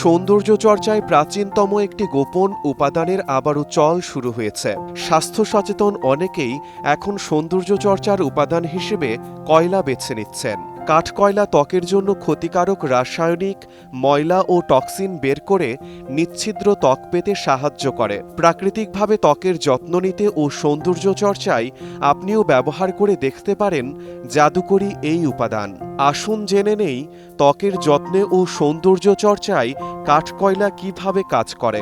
সৌন্দর্য চর্চায় প্রাচীনতম একটি গোপন উপাদানের আবারও চল শুরু হয়েছে। স্বাস্থ্য সচেতন অনেকেই এখন সৌন্দর্য চর্চার উপাদান হিসেবে কয়লা বেছে নিচ্ছেন। কাঠকয়লা ত্বকের জন্য ক্ষতিকারক রাসায়নিক, ময়লা ও টক্সিন বের করে নিচ্ছিদ্র ত্বক পেতে সাহায্য করে। প্রাকৃতিকভাবে ত্বকের যত্ন নিতে ও সৌন্দর্য চর্চায় আপনিও ব্যবহার করে দেখতে পারেন জাদুকরী এই উপাদান। আসুন জেনে নেই ত্বকের যত্নে ও সৌন্দর্য চর্চায় কাঠকয়লা কিভাবে কাজ করে।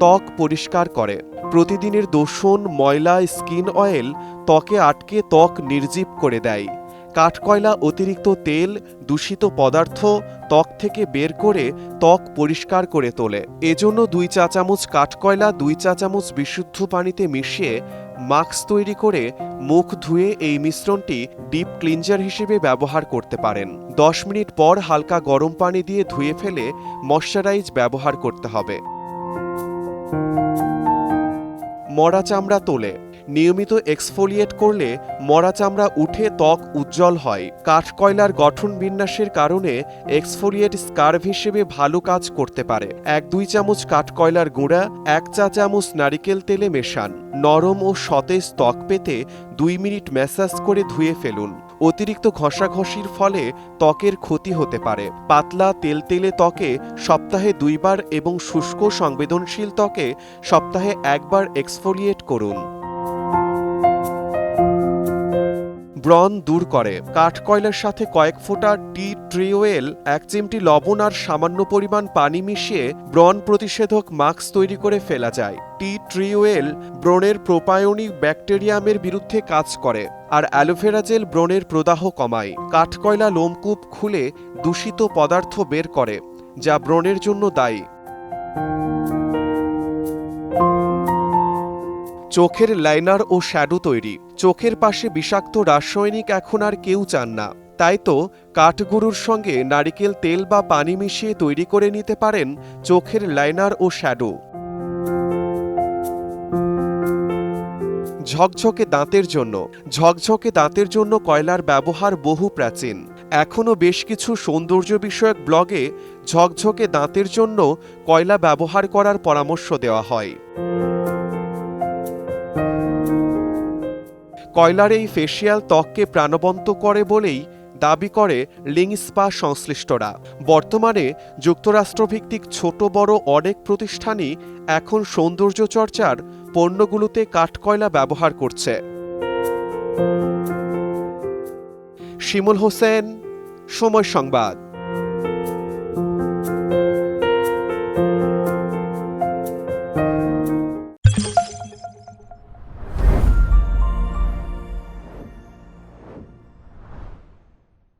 ত্বক পরিষ্কার করে। প্রতিদিনের দূষণ, ময়লা, স্কিন অয়েল ত্বকে আটকে ত্বক নির্জীব করে দেয়। কাঠকয়লা অতিরিক্ত তেল, দূষিত পদার্থ ত্বক থেকে বের করে ত্বক পরিষ্কার করে তোলে। এজন্য 2 চা চামচ কাঠকয়লা 2 চা চামচ বিশুদ্ধ পানিতে মিশিয়ে মাস্ক তৈরি করে মুখ ধুয়ে এই মিশ্রণটি ডিপ ক্লিনজার হিসেবে ব্যবহার করতে পারেন। 10 মিনিট পর হালকা গরম পানি দিয়ে ধুয়ে ফেলে ময়শ্চারাইজ ব্যবহার করতে হবে। মরা চামড়া তোলে। নিয়মিত এক্সফোলিয়েট করলে মরা চামড়া উঠে ত্বক উজ্জ্বল হয়। কাঠকয়লার গঠন বিন্যাসের কারণে এক্সফোলিয়েট স্কার্ভ হিসেবে ভালো কাজ করতে পারে। 1-2 চামচ কাঠকয়লার গুঁড়া 1 চা চামচ নারিকেল তেলে মেশান। নরম ও সতেজ ত্বক পেতে 2 মিনিট ম্যাসাজ করে ধুয়ে ফেলুন। অতিরিক্ত ঘষাঘষির ফলে ত্বকের ক্ষতি হতে পারে। পাতলা তেলতেলে ত্বকে সপ্তাহে 2 বার এবং শুষ্ক সংবেদনশীল ত্বকে সপ্তাহে 1 বার এক্সফোলিয়েট করুন। ব্রণ দূর করে। কাঠকয়লার সাথে কয়েক ফোঁটা টি ট্রি অয়েল, 1 চিমটি লবণ আর সামান্য পরিমাণ পানি মিশিয়ে ব্রণ প্রতিষেধক মাস্ক তৈরি করে ফেলা যায়। টি ট্রি অয়েল ব্রণের প্রোপায়োনিক ব্যাকটেরিয়ামের বিরুদ্ধে কাজ করে, আর অ্যালোভেরা জেল ব্রণের প্রদাহ কমায়। কাঠকয়লা লোমকূপ খুলে দূষিত পদার্থ বের করে, যা ব্রণের জন্য দায়ী। চোখের লাইনার ও শ্যাডো তৈরি। চোখের পাশে বিষাক্ত রাসায়নিক এখন আর কেউ চান না। তাই তো কাঠগুঁড়োর সঙ্গে নারিকেল তেল বা পানি মিশিয়ে তৈরি করে নিতে পারেন চোখের লাইনার ও শ্যাডো। ঝকঝকে দাঁতের জন্য। ঝকঝকে দাঁতের জন্য কয়লার ব্যবহার বহু প্রাচীন। এখনও বেশ কিছু সৌন্দর্য বিষয়ক ব্লগে ঝকঝকে দাঁতের জন্য কয়লা ব্যবহার করার পরামর্শ দেওয়া হয়। কয়লার এই ফেসিয়াল ত্বককে প্রাণবন্ত করে বলেই দাবি করে লিং স্পা সংশ্লিষ্টরা। বর্তমানে যুক্তরাষ্ট্রভিত্তিক ছোট বড় অনেক প্রতিষ্ঠানই এখন সৌন্দর্য চর্চার পণ্যগুলোতে কাঠকয়লা ব্যবহার করছে। শিমুল হোসেন, সময় সংবাদ।